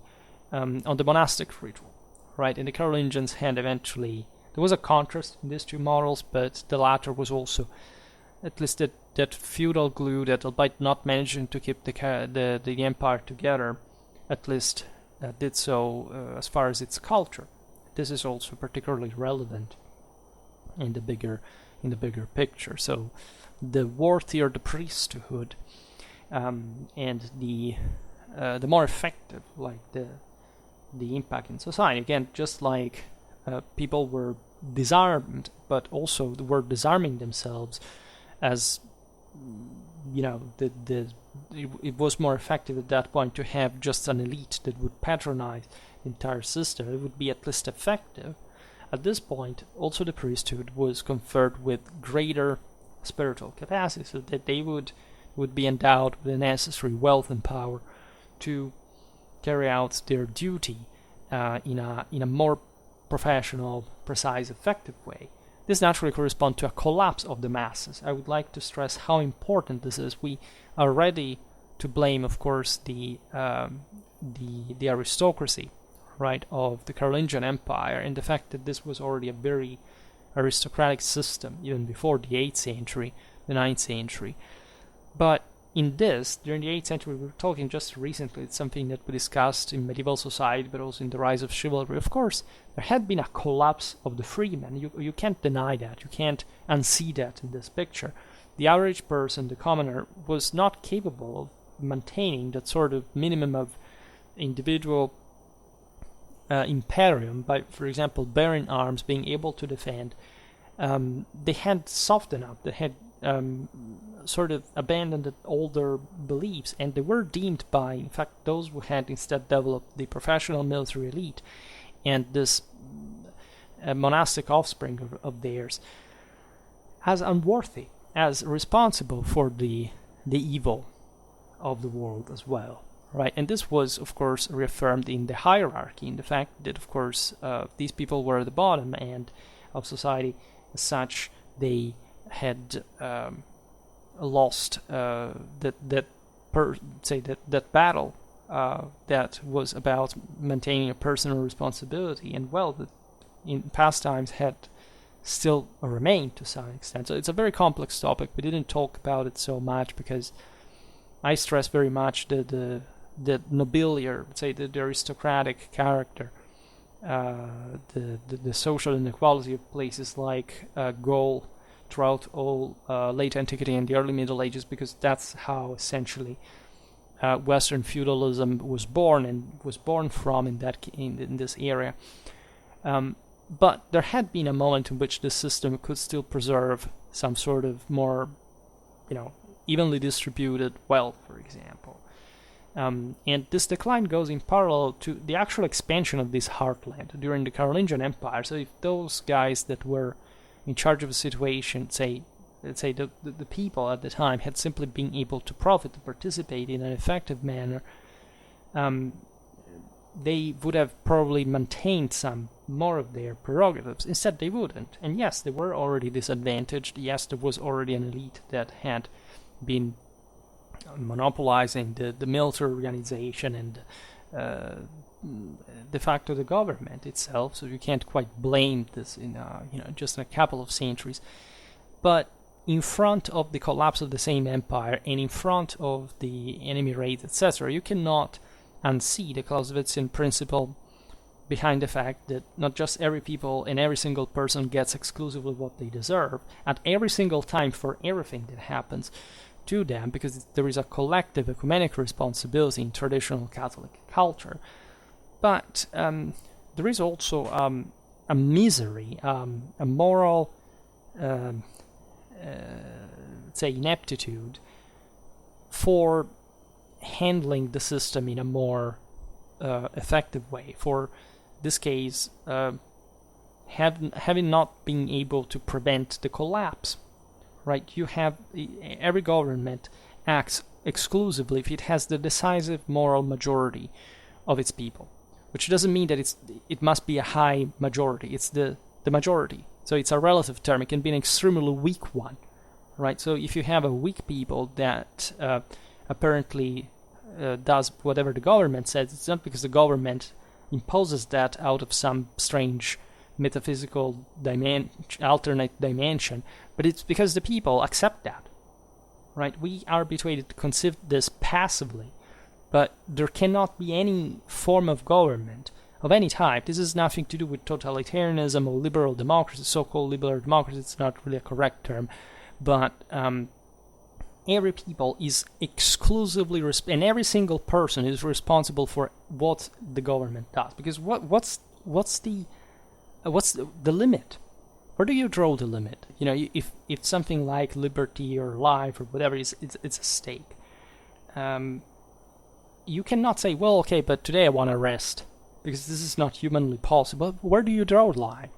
monastic ritual, right? And the Carolingians had eventually, there was a contrast in these two models, but the latter was also at least that feudal glue that, albeit not managing to keep the empire together, at least did so as far as its culture. This is also particularly relevant in the bigger picture. So the worthier the priesthood, and the more effective, like the impact in society. Again, just like people were disarmed, but also were disarming themselves, as it was more effective at that point to have just an elite that would patronize the entire system. It would be at least effective. At this point, also the priesthood was conferred with greater spiritual capacity, so that they would be endowed with the necessary wealth and power to carry out their duty in a more professional, precise, effective way. This naturally corresponds to a collapse of the masses. I would like to stress how important this is. We are ready to blame, of course, the aristocracy, right, of the Carolingian Empire, and the fact that this was already a very aristocratic system even before the 8th century, the 9th century. But in this, during the 8th century, we were talking just recently, it's something that we discussed in medieval society, but also in the rise of chivalry. Of course, there had been a collapse of the freemen. You can't deny that. You can't unsee that in this picture. The average person, the commoner, was not capable of maintaining that sort of minimum of individual imperium by, for example, bearing arms, being able to defend. They had softened up. They had sort of abandoned older beliefs, and they were deemed by, in fact, those who had instead developed the professional military elite and this monastic offspring of theirs as unworthy, as responsible for the evil of the world as well, right? And this was, of course, reaffirmed in the hierarchy, in the fact that, of course, these people were at the bottom and of society. As such, they had lost that battle that was about maintaining a personal responsibility, and that in past times had still remained to some extent. So it's a very complex topic. We didn't talk about it so much because I stress very much the nobiliar, the aristocratic character, the social inequality of places like Gaul throughout all late antiquity and the early Middle Ages, because that's how essentially Western feudalism was born and was born from in this area. But there had been a moment in which the system could still preserve some sort of more, evenly distributed wealth, for example. And this decline goes in parallel to the actual expansion of this heartland during the Carolingian Empire. So if those guys that were in charge of a situation, let's say the people at the time, had simply been able to profit, to participate in an effective manner, they would have probably maintained some more of their prerogatives. Instead, they wouldn't. And yes, they were already disadvantaged. Yes, there was already an elite that had been monopolizing the military organization and de facto the government itself. So you can't quite blame this in just in a couple of centuries. But in front of the collapse of the same empire and in front of the enemy raids, etc., you cannot unsee the Clausewitzian principle behind the fact that not just every people and every single person gets exclusively what they deserve at every single time for everything that happens to them, because there is a collective ecumenic responsibility in traditional Catholic culture. But there is also a misery, a moral, ineptitude for handling the system in a more effective way. For this case, having not been able to prevent the collapse, right? You have every government acts exclusively if it has the decisive moral majority of its people, which doesn't mean that it must be a high majority. It's the majority. So it's a relative term. It can be an extremely weak one, right? So if you have a weak people that apparently does whatever the government says, it's not because the government imposes that out of some strange metaphysical alternate dimension, but it's because the people accept that, right? We are habituated to conceive this passively, but there cannot be any form of government of any type. This has nothing to do with totalitarianism or liberal democracy, so-called liberal democracy. It's not really a correct term, but every people is exclusively and every single person is responsible for what the government does. Because what's the limit? Where do you draw the limit? If something like liberty or life or whatever it's a stake, you cannot say, well, okay, but today I want to rest because this is not humanly possible. Where do you draw the line?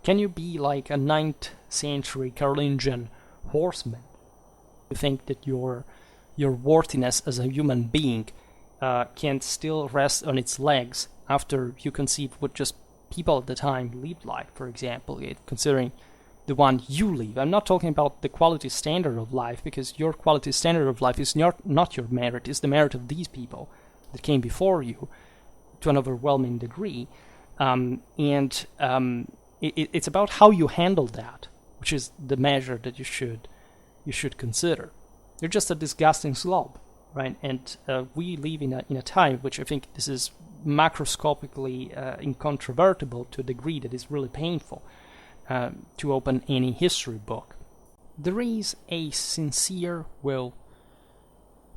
Can you be like a 9th century Carolingian horseman? You think that your worthiness as a human being can still rest on its legs after you conceive what just people at the time lived like, for example, considering the one you live. I'm not talking about the quality standard of life, because your quality standard of life is not your merit, it's the merit of these people that came before you to an overwhelming degree. It's about how you handle that, which is the measure that you should consider. You're just a disgusting slob, right? And we live in a time which I think this is macroscopically incontrovertible to a degree that is really painful to open any history book. There is a sincere will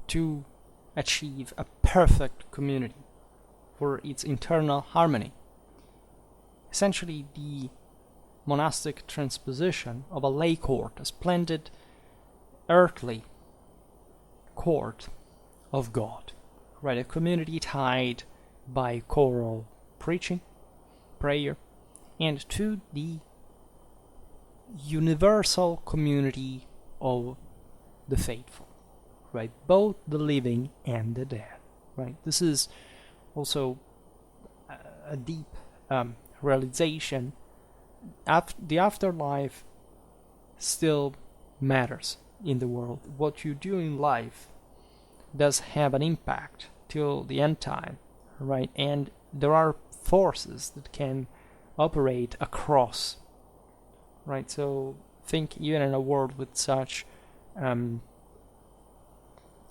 to achieve a perfect community for its internal harmony. Essentially, the monastic transposition of a lay court, a splendid earthly court of God, right? A community tied by choral preaching, prayer, and to the universal community of the faithful, right? Both the living and the dead, right? This is also a deep realization. The afterlife still matters in the world. What you do in life does have an impact till the end time, right? And there are forces that can operate across, right? So think even in a world with such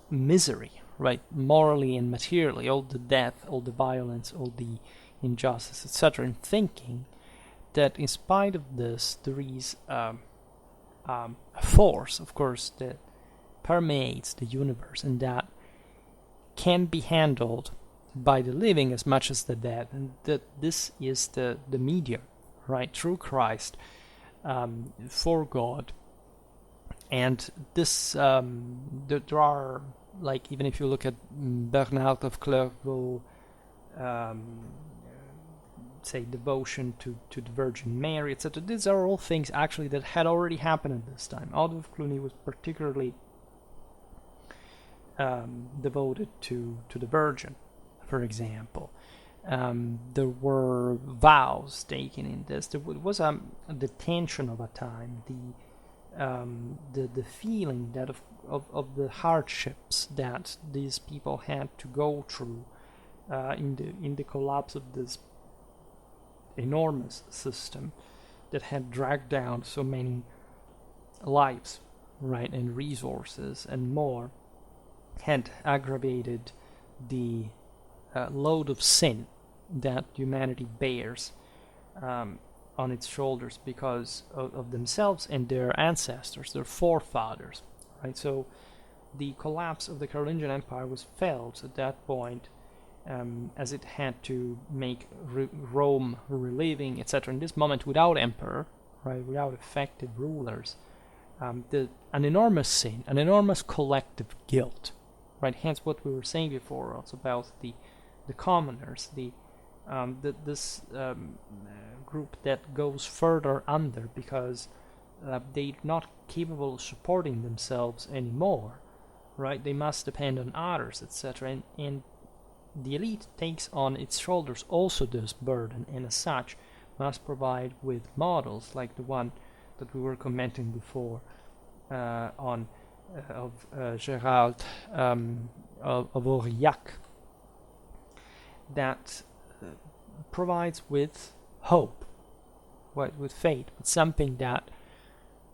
misery, right? Morally and materially, all the death, all the violence, all the injustice, etc. And thinking that in spite of this, there is a force, of course, that permeates the universe and that can be handled by the living as much as the dead, and that this is the medium, right, through Christ, for God. And this there are, like, even if you look at Bernard of Clairvaux, say devotion to the Virgin Mary, etc. These are all things actually that had already happened at this time. Otto of Cluny was particularly devoted to the Virgin, for example. There were vows taken in this. There was the tension of a time, the feeling that of the hardships that these people had to go through in the collapse of this enormous system that had dragged down so many lives, right, and resources and more, had aggravated the load of sin that humanity bears on its shoulders because of themselves and their ancestors, their forefathers, right? So the collapse of the Carolingian Empire was felt at that point, as it had to make Rome reliving, etc. In this moment, without emperor, right, without effective rulers, an enormous sin, an enormous collective guilt, right? Hence, what we were saying before, also about the commoners, this group that goes further under because they're not capable of supporting themselves anymore, right? They must depend on others, etc. And the elite takes on its shoulders also this burden, and as such must provide with models like the one that we were commenting before of Gérald of Aurillac, that provides with hope, right, with faith, with something that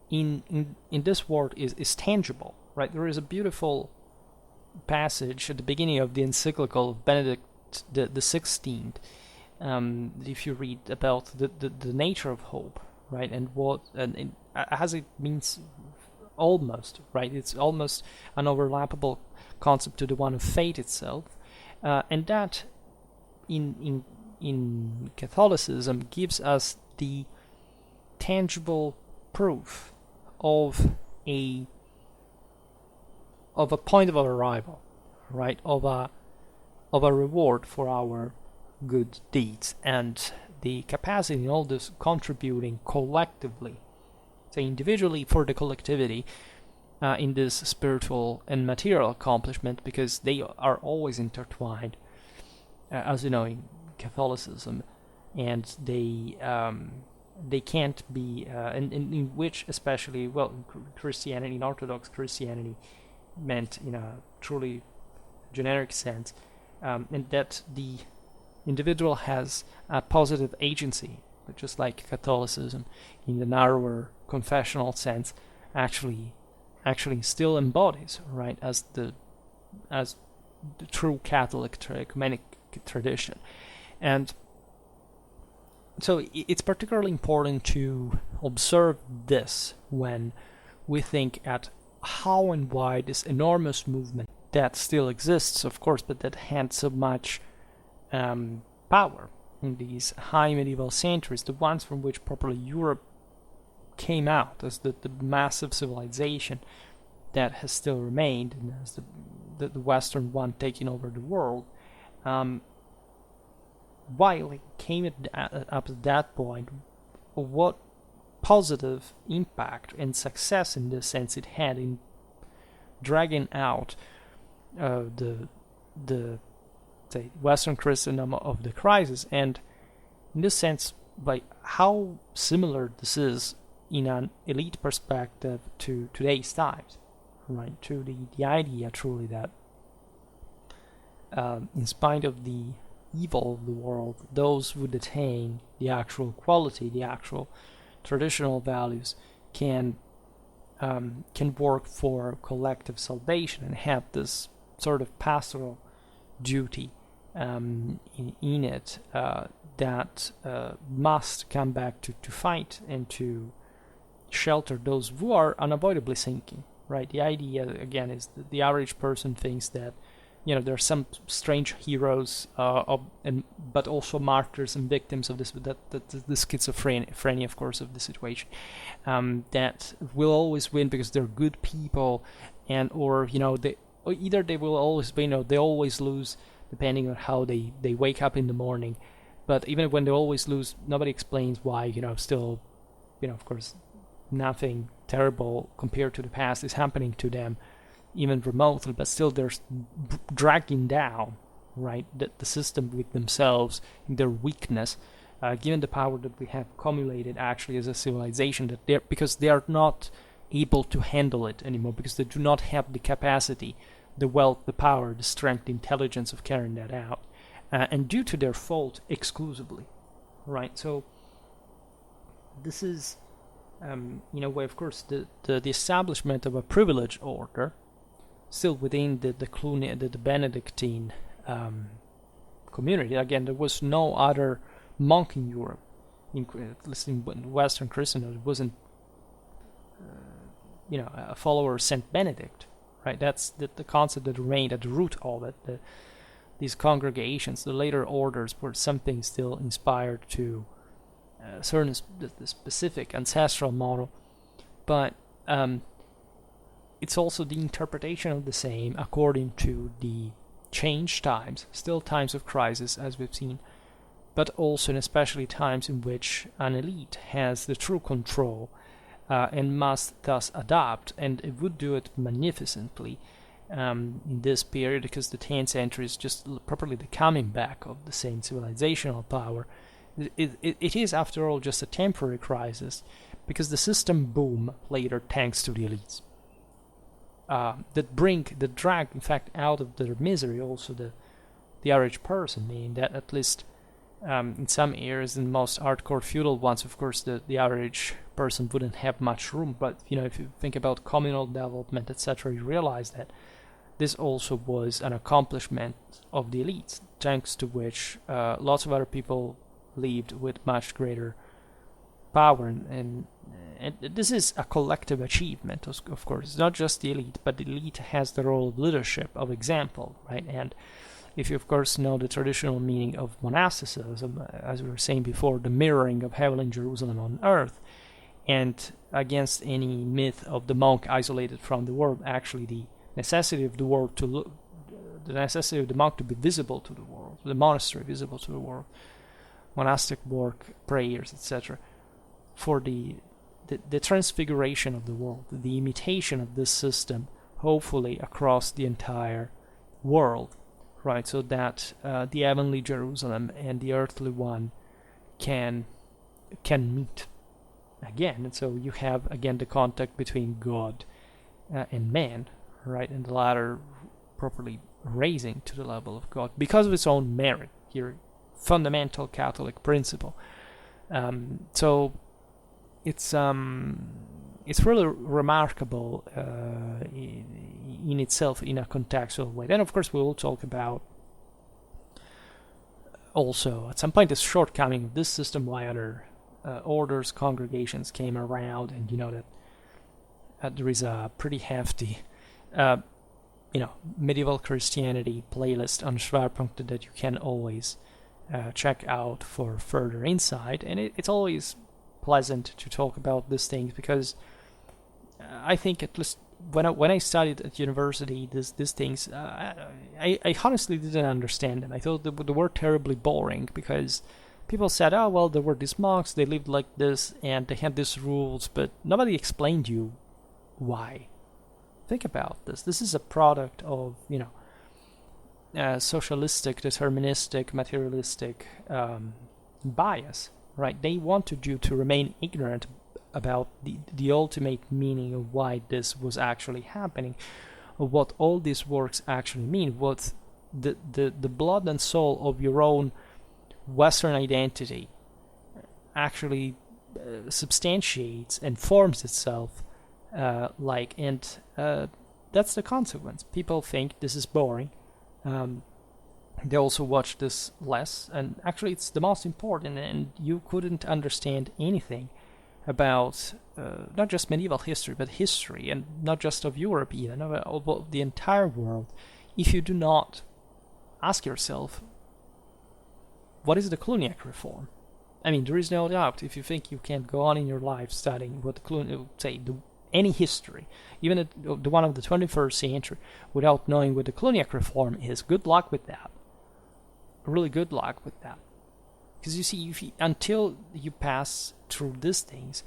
in this world is tangible, right? There is a beautiful passage at the beginning of the encyclical of Benedict the 16th, if you read about the nature of hope, right, and what and as it means almost, right, it's almost an overlappable concept to the one of faith itself, and that in Catholicism gives us the tangible proof of a point of arrival, right, of a reward for our good deeds, and the capacity in all this contributing collectively, say individually for the collectivity, in this spiritual and material accomplishment, because they are always intertwined, as you know, in Catholicism, and they can't be, and in which especially, well, Christianity, in Orthodox Christianity, meant in a truly generic sense, and that the individual has a positive agency, but just like Catholicism, in the narrower confessional sense, actually still embodies, right, as the true Catholic ecumenic tradition. And so it's particularly important to observe this when we think at how and why this enormous movement that still exists, of course, but that had so much power in these high medieval centuries, the ones from which properly Europe came out as the massive civilization that has still remained, and as the Western one taking over the world, while it came up at that point, what positive impact and success in this sense it had in dragging out the say Western Christendom of the crisis, and in this sense, like how similar this is in an elite perspective to today's times, right? To the idea truly that in spite of the evil of the world, those who attain the actual quality, the actual traditional values, can work for collective salvation and have this sort of pastoral duty in it that must come back to fight and to shelter those who are unavoidably sinking, right? The idea, again, is that the average person thinks that, you know, there are some strange heroes, but also martyrs and victims of this, the schizophrenia, of course, of the situation, that will always win because they're good people, or either they will always win or they always lose, depending on how they wake up in the morning. But even when they always lose, nobody explains why. Still, of course, nothing terrible compared to the past is happening to them, even remotely, but still they're dragging down, right, the system with themselves in their weakness, given the power that we have accumulated actually as a civilization, because they are not able to handle it anymore, because they do not have the capacity, the wealth, the power, the strength, the intelligence of carrying that out, and due to their fault exclusively, right? So this is, in a way, of course, the establishment of a privileged order, still within the Cluniac, the Benedictine community. Again, there was no other monk in Europe, at least in Western Christendom. It wasn't, a follower of Saint Benedict, right? That's the concept that remained at the root of it. These congregations, the later orders, were something still inspired to certain the specific ancestral model, but it's also the interpretation of the same according to the changed times, still times of crisis, as we've seen, but also and especially times in which an elite has the true control and must thus adapt, and it would do it magnificently in this period, because the 10th century is just properly the coming back of the same civilizational power. It is, after all, just a temporary crisis, because the system boom later thanks to the elites. That drag, in fact, out of their misery also the average person, meaning that at least in some areas, in most hardcore feudal ones, of course, the average person wouldn't have much room. But if you think about communal development, etc., you realize that this also was an accomplishment of the elites, thanks to which lots of other people lived with much greater power, and this is a collective achievement, of course. It's not just the elite, but the elite has the role of leadership, of example, right? And if you, of course, know the traditional meaning of monasticism, as we were saying before, the mirroring of heaven in Jerusalem on earth, and against any myth of the monk isolated from the world, actually the necessity of the world the necessity of the monk to be visible to the world, the monastery visible to the world, monastic work, prayers, etc., for the transfiguration of the world, the imitation of this system, hopefully across the entire world, right? So that the heavenly Jerusalem and the earthly one can meet again. And so you have again the contact between God and man, right? And the latter properly raising to the level of God because of its own merit. Here, fundamental Catholic principle. So it's really remarkable in itself in a contextual way. Then, of course, we will talk about also at some point the shortcoming of this system, why other orders, congregations came around, and that there is a pretty hefty medieval Christianity playlist on Schwerpunkt that you can always check out for further insight. And it's always pleasant to talk about these things, because I think, at least when I studied at university, these things, I honestly didn't understand them. I thought they were terribly boring because people said, oh, well, there were these monks, they lived like this, and they had these rules, but nobody explained you why. Think about this. This is a product of, socialistic, deterministic, materialistic bias, right? They wanted you to remain ignorant about the ultimate meaning of why this was actually happening, of what all these works actually mean, what the blood and soul of your own Western identity actually substantiates and forms itself and that's the consequence. People think this is boring. They also watch this less, and actually it's the most important, and you couldn't understand anything about not just medieval history, but history, and not just of Europe even, of the entire world, if you do not ask yourself, what is the Cluniac reform? I mean, there is no doubt, if you think you can go on in your life studying what the Cluniac, any history, even the one of the 21st century, without knowing what the Cluniac reform is, good luck with that. Really good luck with that. Because you see, until you pass through these things,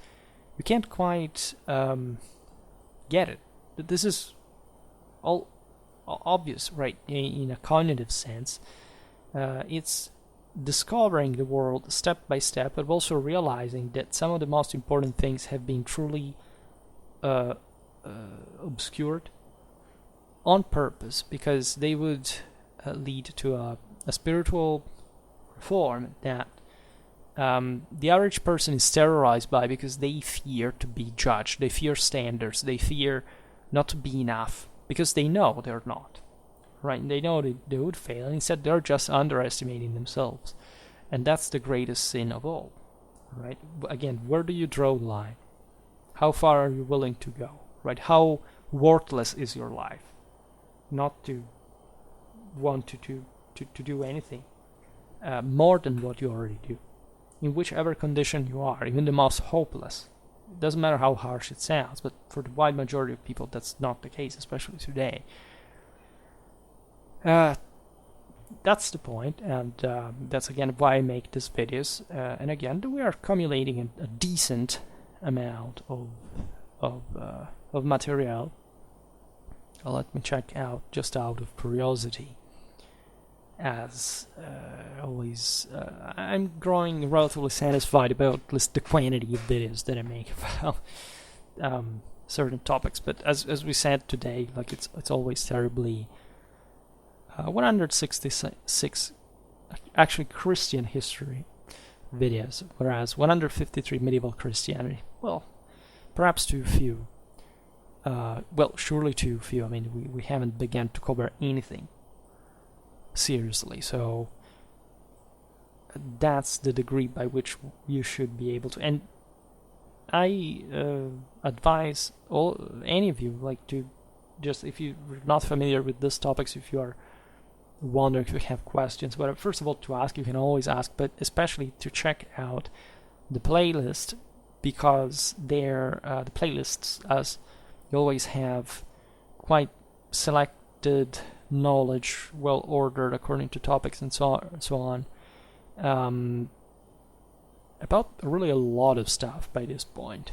you can't quite get it. But this is all obvious, right? In a cognitive sense, it's discovering the world step by step, but also realizing that some of the most important things have been truly obscured on purpose, because they would lead to a spiritual reform that the average person is terrorized by, because they fear to be judged, they fear standards, they fear not to be enough, because they know they're not, right? They know they would fail, and instead they're just underestimating themselves, and that's the greatest sin of all, right? Again, where do you draw the line? How far are you willing to go, right? How worthless is your life not to want to do anything more than what you already do, in whichever condition you are, even the most hopeless. It doesn't matter how harsh it sounds, but for the wide majority of people, that's not the case, especially today. That's the point, and that's again why I make these videos. And again, we are accumulating a decent amount of material. Let me check out, just out of curiosity. As always, I'm growing relatively satisfied about at least the quantity of videos that I make about certain topics. But as we said today, like it's always terribly 166 actually Christian history videos, whereas 153 medieval Christianity. Well, perhaps too few. Surely too few. I mean, we haven't begun to cover anything seriously, so that's the degree by which you should be able to. And I advise any of you, like, to just, if you're not familiar with these topics, if you are wondering, if you have questions, but first of all, to ask, you can always ask, but especially to check out the playlist, because the playlists, as you always have quite selected knowledge, well ordered according to topics and so on, about really a lot of stuff by this point,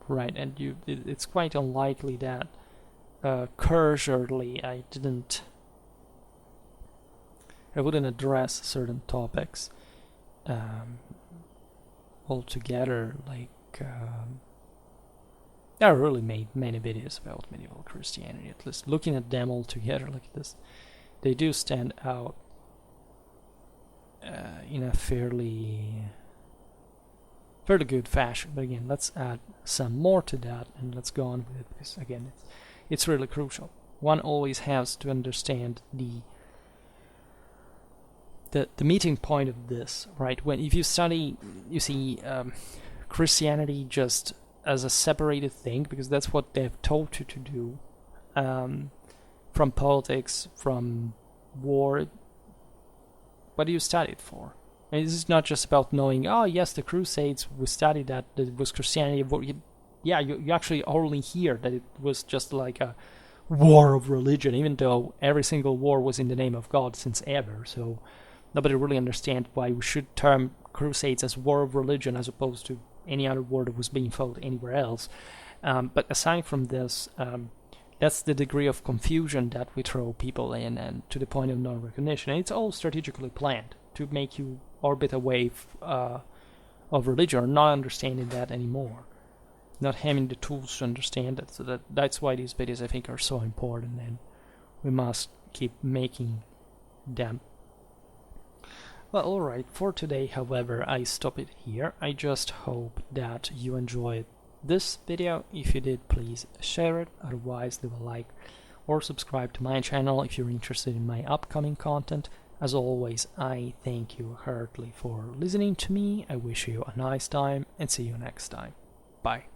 right? And it's quite unlikely that cursorily I wouldn't address certain topics altogether. Like I really made many videos about medieval Christianity, at least looking at them all together like this. They do stand out in a fairly good fashion. But again, let's add some more to that, and let's go on with it, because again, it's really crucial. One always has to understand the meeting point of this, right? If you study, you see Christianity just as a separated thing, because that's what they've told you to do, from politics, from war. What do you study it for? And this is not just about knowing, oh yes, the Crusades, we studied that, it was Christianity. yeah, you actually only hear that it was just like a war of religion, even though every single war was in the name of God since ever. So nobody really understands why we should term crusades as war of religion as opposed to any other war that was being fought anywhere else. But aside from this, that's the degree of confusion that we throw people in, and to the point of non-recognition. And it's all strategically planned to make you orbit away of religion, or not understanding that anymore, not having the tools to understand it. So that's why these videos, I think, are so important, and we must keep making them. Well, alright, for today, however, I stop it here. I just hope that you enjoyed this video. If you did, please share it. Otherwise, leave a like or subscribe to my channel if you're interested in my upcoming content. As always, I thank you heartily for listening to me. I wish you a nice time and see you next time. Bye.